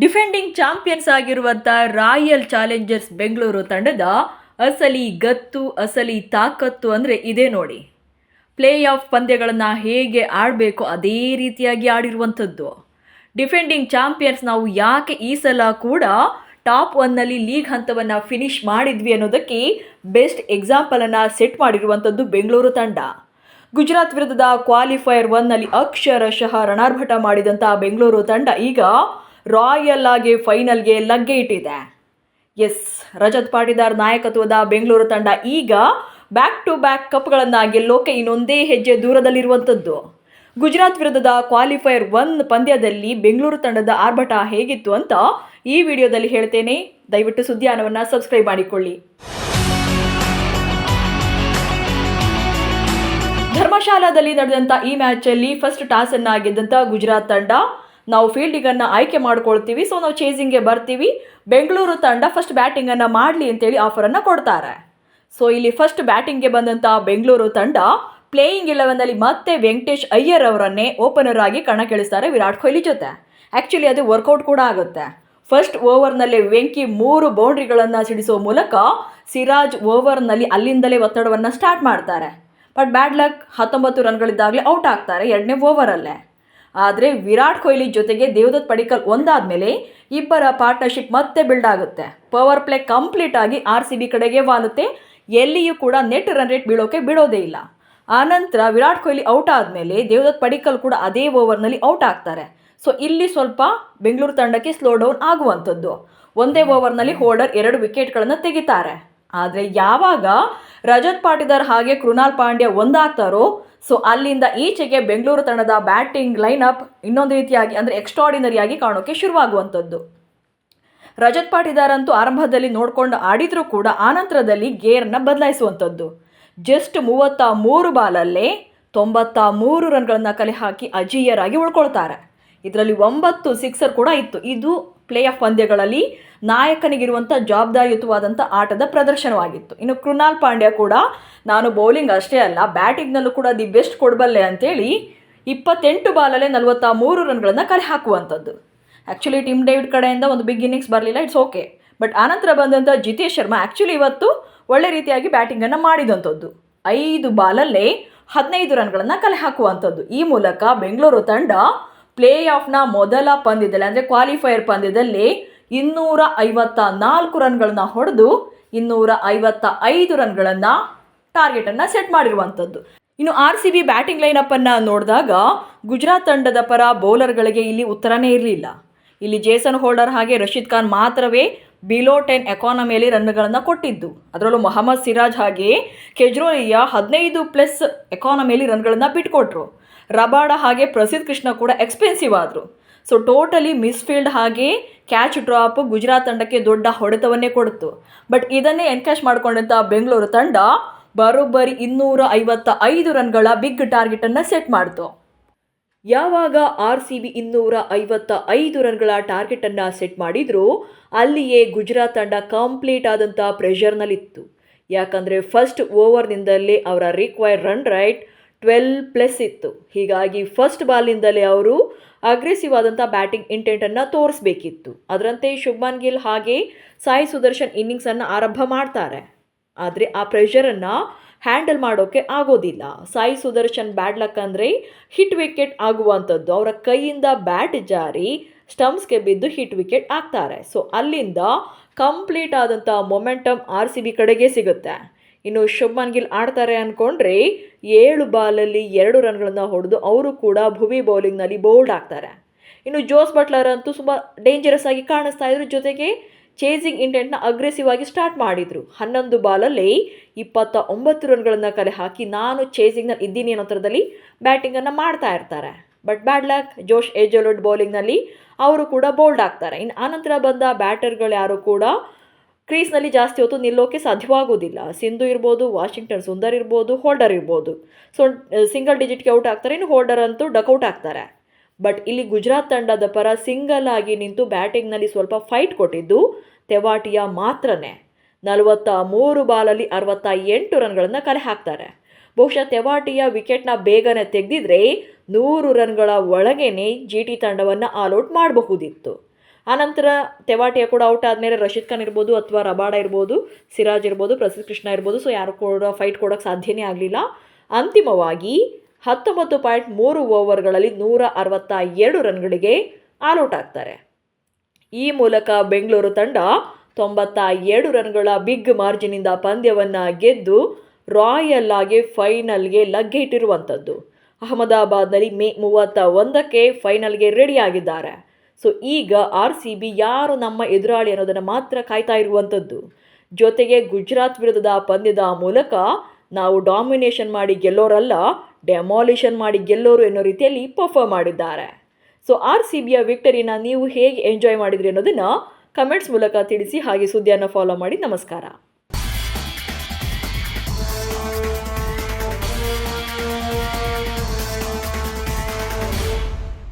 Defending champions ಆಗಿರುವಂಥ royal Challengers Bengaluru ತಂಡದ ಅಸಲಿ ಗತ್ತು ಅಸಲಿ ತಾಕತ್ತು ಅಂದರೆ ಇದೇ ನೋಡಿ. ಪ್ಲೇ ಆಫ್ ಪಂದ್ಯಗಳನ್ನು ಹೇಗೆ ಆಡಬೇಕು ಅದೇ ರೀತಿಯಾಗಿ ಆಡಿರುವಂಥದ್ದು. ಡಿಫೆಂಡಿಂಗ್ ಚಾಂಪಿಯನ್ಸ್ ನಾವು ಯಾಕೆ ಈ ಸಲ ಕೂಡ ಟಾಪ್ 1ನಲ್ಲಿ ಲೀಗ್ ಹಂತವನ್ನು ಫಿನಿಶ್ ಮಾಡಿದ್ವಿ ಅನ್ನೋದಕ್ಕೆ ಬೆಸ್ಟ್ ಎಕ್ಸಾಂಪಲನ್ನು ಸೆಟ್ ಮಾಡಿರುವಂಥದ್ದು ಬೆಂಗಳೂರು ತಂಡ. ಗುಜರಾತ್ ವಿರುದ್ಧದ ಕ್ವಾಲಿಫೈಯರ್ 1ನಲ್ಲಿ ಅಕ್ಷರಶಃ ರಣಾರ್ಭಟ ಮಾಡಿದಂಥ ಬೆಂಗಳೂರು ತಂಡ ಈಗ ರಾಯಲ್ ಆಗಿ ಫೈನಲ್ಗೆ ಲಗ್ಗೆ ಇಟ್ಟಿದೆ. ಎಸ್, ರಜತ್ ಪಾಟಿದಾರ್ ನಾಯಕತ್ವದ ಬೆಂಗಳೂರು ತಂಡ ಈಗ ಬ್ಯಾಕ್ ಟು ಬ್ಯಾಕ್ ಕಪ್ಗಳನ್ನು ಗೆಲ್ಲೋಕೆ ಇನ್ನೊಂದೇ ಹೆಜ್ಜೆ ದೂರದಲ್ಲಿರುವಂಥದ್ದು. ಗುಜರಾತ್ ವಿರುದ್ಧದ ಕ್ವಾಲಿಫೈಯರ್ 1 ಪಂದ್ಯದಲ್ಲಿ ಬೆಂಗಳೂರು ತಂಡದ ಆರ್ಭಟ ಹೇಗಿತ್ತು ಅಂತ ಈ ವಿಡಿಯೋದಲ್ಲಿ ಹೇಳ್ತೇನೆ. ದಯವಿಟ್ಟು ಸುದ್ದಿಯಾನವನ್ನು ಸಬ್ಸ್ಕ್ರೈಬ್ ಮಾಡಿಕೊಳ್ಳಿ. ಧರ್ಮಶಾಲಾದಲ್ಲಿ ನಡೆದಂಥ ಈ ಮ್ಯಾಚಲ್ಲಿ ಫಸ್ಟ್ ಟಾಸನ್ನು ಗೆದ್ದಂಥ ಗುಜರಾತ್ ತಂಡ, ನಾವು ಫೀಲ್ಡಿಂಗನ್ನು ಆಯ್ಕೆ ಮಾಡ್ಕೊಳ್ತೀವಿ, ಸೊ ನಾವು ಚೇಸಿಂಗ್ಗೆ ಬರ್ತೀವಿ, ಬೆಂಗಳೂರು ತಂಡ ಫಸ್ಟ್ ಬ್ಯಾಟಿಂಗನ್ನು ಮಾಡಲಿ ಅಂತೇಳಿ ಆಫರನ್ನು ಕೊಡ್ತಾರೆ. ಸೊ ಇಲ್ಲಿ ಫಸ್ಟ್ ಬ್ಯಾಟಿಂಗ್ಗೆ ಬಂದಂಥ ಬೆಂಗಳೂರು ತಂಡ ಪ್ಲೇಯಿಂಗ್ 11ನಲ್ಲಿ ಮತ್ತೆ ವೆಂಕಟೇಶ್ ಅಯ್ಯರ್ ಅವರನ್ನೇ ಓಪನರ್ ಆಗಿ ಕಣಕ್ಕಿಳಿಸ್ತಾರೆ ವಿರಾಟ್ ಕೊಹ್ಲಿ ಜೊತೆ. ಆ್ಯಕ್ಚುಲಿ ಅದು ವರ್ಕೌಟ್ ಕೂಡ ಆಗುತ್ತೆ. ಫಸ್ಟ್ ಓವರ್ನಲ್ಲೇ ವೆಂಕಿ 3 ಬೌಂಡ್ರಿಗಳನ್ನು ಸಿಡಿಸೋ ಮೂಲಕ ಸಿರಾಜ್ ಓವರ್ನಲ್ಲಿ ಅಲ್ಲಿಂದಲೇ ಒತ್ತಡವನ್ನು ಸ್ಟಾರ್ಟ್ ಮಾಡ್ತಾರೆ. ಬಟ್ ಬ್ಯಾಡ್ ಲಕ್, 19 ರನ್ಗಳಿದ್ದಾಗಲೇ ಔಟ್ ಆಗ್ತಾರೆ 2ನೇ ಓವರಲ್ಲೇ. ಆದರೆ ವಿರಾಟ್ ಕೊಹ್ಲಿ ಜೊತೆಗೆ ದೇವದತ್ ಪಡಿಕ್ಕಲ್ ಒಂದಾದಮೇಲೆ ಇಬ್ಬರ ಪಾರ್ಟ್ನರ್ಶಿಪ್ ಮತ್ತೆ ಬಿಲ್ಡ್ ಆಗುತ್ತೆ. ಪವರ್ ಪ್ಲೇ ಕಂಪ್ಲೀಟ್ ಆಗಿ RCB ಕಡೆಗೆ ವಾಲುತ್ತೆ. ಎಲ್ಲಿಯೂ ಕೂಡ ನೆಟ್ ರನ್ ರೇಟ್ ಬೀಳೋಕೆ ಬಿಡೋದೇ ಇಲ್ಲ. ಆನಂತರ ವಿರಾಟ್ ಕೊಹ್ಲಿ ಔಟ್ ಆದಮೇಲೆ ದೇವದತ್ ಪಡಿಕ್ಕಲ್ ಕೂಡ ಅದೇ ಓವರ್ನಲ್ಲಿ ಔಟ್ ಆಗ್ತಾರೆ. ಸೊ ಇಲ್ಲಿ ಸ್ವಲ್ಪ ಬೆಂಗಳೂರು ತಂಡಕ್ಕೆ ಸ್ಲೋ ಡೌನ್ ಆಗುವಂಥದ್ದು. ಒಂದೇ ಓವರ್ನಲ್ಲಿ ಹೋಲ್ಡರ್ 2 ವಿಕೆಟ್ಗಳನ್ನು ತೆಗಿತಾರೆ. ಆದರೆ ಯಾವಾಗ ರಜತ್ ಪಾಟಿದಾರ್ ಹಾಗೆ ಕೃಣಾಲ್ ಪಾಂಡ್ಯ ಒಂದಾಗ್ತಾರೋ, ಸೊ ಅಲ್ಲಿಂದ ಈಚೆಗೆ ಬೆಂಗಳೂರು ತಂಡದ ಬ್ಯಾಟಿಂಗ್ ಲೈನಪ್ ಇನ್ನೊಂದು ರೀತಿಯಾಗಿ ಅಂದರೆ ಎಕ್ಸ್ಟ್ರಾಡಿನರಿಯಾಗಿ ಕಾಣೋಕ್ಕೆ ಶುರುವಾಗುವಂಥದ್ದು. ರಜತ್ ಪಾಟಿದಾರ್ ಅಂತೂ ಆರಂಭದಲ್ಲಿ ನೋಡಿಕೊಂಡು ಆಡಿದರೂ ಕೂಡ ಆನಂತರದಲ್ಲಿ ಗೇರನ್ನು ಬದಲಾಯಿಸುವಂಥದ್ದು. ಜಸ್ಟ್ 33 ಬಾಲಲ್ಲೇ 93 ರನ್ಗಳನ್ನು ಕಲೆ ಹಾಕಿ ಅಜೀಯರಾಗಿ ಉಳ್ಕೊಳ್ತಾರೆ. ಇದರಲ್ಲಿ 9 ಸಿಕ್ಸರ್ ಕೂಡ ಇತ್ತು. ಇದು ಪ್ಲೇ ಆಫ್ ಪಂದ್ಯಗಳಲ್ಲಿ ನಾಯಕನಿಗಿರುವಂಥ ಜವಾಬ್ದಾರಿಯುತವಾದಂಥ ಆಟದ ಪ್ರದರ್ಶನವಾಗಿತ್ತು. ಇನ್ನು ಕೃಣಾಲ್ ಪಾಂಡ್ಯ ಕೂಡ ನಾನು ಬೌಲಿಂಗ್ ಅಷ್ಟೇ ಅಲ್ಲ ಬ್ಯಾಟಿಂಗ್ನಲ್ಲೂ ಕೂಡ ದಿ ಬೆಸ್ಟ್ ಕೊಡಬಲ್ಲೆ ಅಂತೇಳಿ 28 ಬಾಲಲ್ಲೇ 43 ರನ್ಗಳನ್ನು ಕಲೆ ಹಾಕುವಂಥದ್ದು. ಆ್ಯಕ್ಚುಲಿ ಟಿಮ್ ಡೇವಿಡ್ ಕಡೆಯಿಂದ ಒಂದು ಬಿಗ್ ಇನ್ನಿಂಗ್ಸ್ ಬರಲಿಲ್ಲ, ಇಟ್ಸ್ ಓಕೆ. ಬಟ್ ಆನಂತರ ಬಂದಂಥ ಜಿತೇಶ್ ಶರ್ಮಾ ಆ್ಯಕ್ಚುಲಿ ಇವತ್ತು ಒಳ್ಳೆ ರೀತಿಯಾಗಿ ಬ್ಯಾಟಿಂಗನ್ನು ಮಾಡಿದಂಥದ್ದು. 5 ಬಾಲಲ್ಲೇ 15 ರನ್ಗಳನ್ನು ಕಲೆ ಹಾಕುವಂಥದ್ದು. ಈ ಮೂಲಕ ಬೆಂಗಳೂರು ತಂಡ ಪ್ಲೇ ಆಫ್ನ ಮೊದಲ ಪಂದ್ಯದಲ್ಲಿ ಅಂದರೆ ಕ್ವಾಲಿಫೈಯರ್ ಪಂದ್ಯದಲ್ಲಿ 254 ರನ್ಗಳನ್ನು ಹೊಡೆದು 255 ರನ್ಗಳನ್ನು ಟಾರ್ಗೆಟನ್ನು ಸೆಟ್ ಮಾಡಿರುವಂಥದ್ದು. ಇನ್ನು RCB ಬ್ಯಾಟಿಂಗ್ ಲೈನಪ್ಪನ್ನು ನೋಡಿದಾಗ ಗುಜರಾತ್ ತಂಡದ ಪರ ಬೌಲರ್ಗಳಿಗೆ ಇಲ್ಲಿ ಉತ್ತರನೇ ಇರಲಿಲ್ಲ. ಇಲ್ಲಿ ಜೇಸನ್ ಹೋಲ್ಡರ್ ಹಾಗೆ ರಶೀದ್ ಖಾನ್ ಮಾತ್ರವೇ ಬಿಲೋ 10 ಎಕಾನಮಿಯಲ್ಲಿ ರನ್ಗಳನ್ನು ಕೊಟ್ಟಿದ್ದು. ಅದರಲ್ಲೂ ಮೊಹಮ್ಮದ್ ಸಿರಾಜ್ ಹಾಗೆ ಕೆಜ್ರೋಲಿಯ 15+ ಎಕಾನಮಿಯಲ್ಲಿ ರನ್ಗಳನ್ನು ಬಿಟ್ಕೊಟ್ರು. ರಬಾಡ ಹಾಗೆ ಪ್ರಸಿದ್ಧ ಕೃಷ್ಣ ಕೂಡ ಎಕ್ಸ್ಪೆನ್ಸಿವ್ ಆದರು. ಸೊ ಟೋಟಲಿ ಮಿಸ್ಫೀಲ್ಡ್ ಹಾಗೆ ಕ್ಯಾಚ್ ಡ್ರಾಪ್ ಗುಜರಾತ್ ತಂಡಕ್ಕೆ ದೊಡ್ಡ ಹೊಡೆತವನ್ನೇ ಕೊಡ್ತು. ಬಟ್ ಇದನ್ನೇ ಎನ್ಕ್ಯಾಶ್ ಮಾಡಿಕೊಂಡಂಥ ಬೆಂಗಳೂರು ತಂಡ ಬರೋಬ್ಬರಿ 255 ರನ್ಗಳ ಬಿಗ್ ಟಾರ್ಗೆಟನ್ನು ಸೆಟ್ ಮಾಡ್ತು. ಯಾವಾಗ RCB 255 ರನ್ಗಳ ಟಾರ್ಗೆಟನ್ನು ಸೆಟ್ ಮಾಡಿದ್ರು ಅಲ್ಲಿಯೇ ಗುಜರಾತ್ ತಂಡ ಕಂಪ್ಲೀಟ್ ಆದಂಥ ಪ್ರೆಷರ್ನಲ್ಲಿತ್ತು. ಯಾಕಂದರೆ ಫಸ್ಟ್ ಓವರ್ನಿಂದಲೇ ಅವರ ರಿಕ್ವೈರ್ಡ್ ರನ್ ರೈಟ್ 12+ ಇತ್ತು. ಹೀಗಾಗಿ ಫಸ್ಟ್ ಬಾಲ್ನಿಂದಲೇ ಅವರು ಅಗ್ರೆಸಿವ್ ಆದಂಥ ಬ್ಯಾಟಿಂಗ್ ಇಂಟೆಂಟನ್ನು ತೋರಿಸಬೇಕಿತ್ತು. ಅದರಂತೆ ಶುಭ್ಮನ್ ಗಿಲ್ ಹಾಗೆ ಸಾಯಿ ಸುದರ್ಶನ್ ಇನ್ನಿಂಗ್ಸನ್ನು ಆರಂಭ ಮಾಡ್ತಾರೆ. ಆದರೆ ಆ ಪ್ರೆಷರನ್ನು ಹ್ಯಾಂಡಲ್ ಮಾಡೋಕ್ಕೆ ಆಗೋದಿಲ್ಲ. ಸಾಯಿ ಸುದರ್ಶನ್ ಬ್ಯಾಡ್ ಲಕ್ ಅಂದರೆ ಹಿಟ್ ವಿಕೆಟ್ ಆಗುವಂಥದ್ದು. ಅವರ ಕೈಯಿಂದ ಬ್ಯಾಟ್ ಜಾರಿ ಸ್ಟಂಪ್ಸ್ಗೆ ಬಿದ್ದು ಹಿಟ್ ವಿಕೆಟ್ ಆಗ್ತಾರೆ. ಸೊ ಅಲ್ಲಿಂದ ಕಂಪ್ಲೀಟ್ ಆದಂಥ ಮೊಮೆಂಟಮ್ RCB ಕಡೆಗೆ ಸಿಗುತ್ತೆ. ಇನ್ನು ಶುಭ್ಮನ್ ಗಿಲ್ ಆಡ್ತಾರೆ ಅಂದ್ಕೊಂಡ್ರೆ 7 ಬಾಲಲ್ಲಿ 2 ರನ್ಗಳನ್ನು ಹೊಡೆದು ಅವರು ಕೂಡ ಭುವಿ ಬೌಲಿಂಗ್ನಲ್ಲಿ ಬೋಲ್ಡ್ ಆಗ್ತಾರೆ. ಇನ್ನು ಜೋಸ್ ಬಟ್ಲರ್ ಅಂತೂ ತುಂಬ ಡೇಂಜರಸ್ ಆಗಿ ಕಾಣಿಸ್ತಾ ಇದ್ರು. ಜೊತೆಗೆ ಚೇಸಿಂಗ್ ಇಂಟೆಂಟ್ನ ಅಗ್ರೆಸಿವ್ ಆಗಿ ಸ್ಟಾರ್ಟ್ ಮಾಡಿದರು. 11 ಬಾಲಲ್ಲಿ 29 ರನ್ಗಳನ್ನು ಕಲೆ ಹಾಕಿ ನಾನು ಚೇಸಿಂಗ್ನಲ್ಲಿ ಇದ್ದೀನಿ ಅನ್ನೋ ಥರದಲ್ಲಿ ಬ್ಯಾಟಿಂಗನ್ನು ಮಾಡ್ತಾ ಇರ್ತಾರೆ. ಬಟ್ ಬ್ಯಾಡ್ ಲಕ್, ಜೋಶ್ ಏಜಲುಡ್ ಬೌಲಿಂಗ್ನಲ್ಲಿ ಅವರು ಕೂಡ ಬೋಲ್ಡ್ ಆಗ್ತಾರೆ. ಇನ್ನು ಆನಂತರ ಬಂದ ಬ್ಯಾಟರ್ಗಳು ಯಾರು ಕೂಡ ಕ್ರೀಸ್ನಲ್ಲಿ ಜಾಸ್ತಿ ಹೊತ್ತು ನಿಲ್ಲೋಕೆ ಸಾಧ್ಯವಾಗೋದಿಲ್ಲ. ಸಿಂಧು ಇರ್ಬೋದು, ವಾಷಿಂಗ್ಟನ್ ಸುಂದರ್ ಇರ್ಬೋದು, ಹೋಲ್ಡರ್ ಇರ್ಬೋದು. ಸೊ ಸಿಂಗಲ್ ಡಿಜಿಟ್ಗೆ ಔಟ್ ಆಗ್ತಾರೆ. ಇನ್ನು ಹೋಲ್ಡರ್ ಅಂತೂ ಡಕ್ಔಟ್ ಆಗ್ತಾರೆ. ಬಟ್ ಇಲ್ಲಿ ಗುಜರಾತ್ ತಂಡದ ಪರ ಸಿಂಗಲ್ ಆಗಿ ನಿಂತು ಬ್ಯಾಟಿಂಗ್ನಲ್ಲಿ ಸ್ವಲ್ಪ ಫೈಟ್ ಕೊಟ್ಟಿದ್ದು ತೆವಾಟಿಯಾ ಮಾತ್ರನೇ. 43 ಬಾಲಲ್ಲಿ 68 ರನ್ಗಳನ್ನು ಕಲೆ ಹಾಕ್ತಾರೆ. ಬಹುಶಃ ತೆವಾಟಿಯಾ ವಿಕೆಟ್ನ ಬೇಗನೆ ತೆಗೆದಿದ್ರೆ 100 ರನ್ಗಳ ಒಳಗೇನೆ GT ತಂಡವನ್ನು ಆಲ್ಔಟ್ ಮಾಡಬಹುದಿತ್ತು. ಆನಂತರ ತೆವಾಟಿಯ ಕೂಡ ಔಟ್ ಆದಮೇಲೆ ರಶೀದ್ ಖಾನ್ ಇರ್ಬೋದು ಅಥವಾ ರಬಾಡ ಇರ್ಬೋದು, ಸಿರಾಜ್ ಇರ್ಬೋದು, ಪ್ರಸಿದ್ಧ ಕೃಷ್ಣ ಇರ್ಬೋದು. ಸೊ ಯಾರು ಕೂಡ ಫೈಟ್ ಕೊಡೋಕ್ಕೆ ಸಾಧ್ಯನೇ ಆಗಲಿಲ್ಲ. ಅಂತಿಮವಾಗಿ 19.3 ಓವರ್ಗಳಲ್ಲಿ 162 ರನ್ಗಳಿಗೆ ಆಲ್ಔಟ್ ಆಗ್ತಾರೆ. ಈ ಮೂಲಕ ಬೆಂಗಳೂರು ತಂಡ 92 ರನ್ಗಳ ಬಿಗ್ ಮಾರ್ಜಿನಿಂದ ಪಂದ್ಯವನ್ನು ಗೆದ್ದು ರಾಯಲ್ ಆಗಿ ಫೈನಲ್ಗೆ ಲಗ್ಗೆ ಇಟ್ಟಿರುವಂಥದ್ದು. ಅಹಮದಾಬಾದ್ನಲ್ಲಿ ಮೇ 31ಕ್ಕೆ ಫೈನಲ್ಗೆ ರೆಡಿಯಾಗಿದ್ದಾರೆ. ಸೊ ಈಗ RCB ಯಾರು ನಮ್ಮ ಎದುರಾಳಿ ಅನ್ನೋದನ್ನು ಮಾತ್ರ ಕಾಯ್ತಾ ಇರುವಂಥದ್ದು. ಜೊತೆಗೆ ಗುಜರಾತ್ ವಿರುದ್ಧದ ಪಂದ್ಯದ ಮೂಲಕ ನಾವು ಡಾಮಿನೇಷನ್ ಮಾಡಿ ಗೆಲ್ಲೋರಲ್ಲ, ಡೆಮಾಲಿಷನ್ ಮಾಡಿ ಗೆಲ್ಲೋರು ಎನ್ನೋ ರೀತಿಯಲ್ಲಿ ಪರ್ಫಾರ್ಮ್ ಮಾಡಿದ್ದಾರೆ. ಸೊ RCBಯ ವಿಕ್ಟರಿನ ನೀವು ಹೇಗೆ ಎಂಜಾಯ್ ಮಾಡಿದ್ರಿ ಅನ್ನೋದನ್ನು ಕಮೆಂಟ್ಸ್ ಮೂಲಕ ತಿಳಿಸಿ. ಹಾಗೆ ಸುದ್ದಿಯನ್ನು ಫಾಲೋ ಮಾಡಿ. ನಮಸ್ಕಾರ.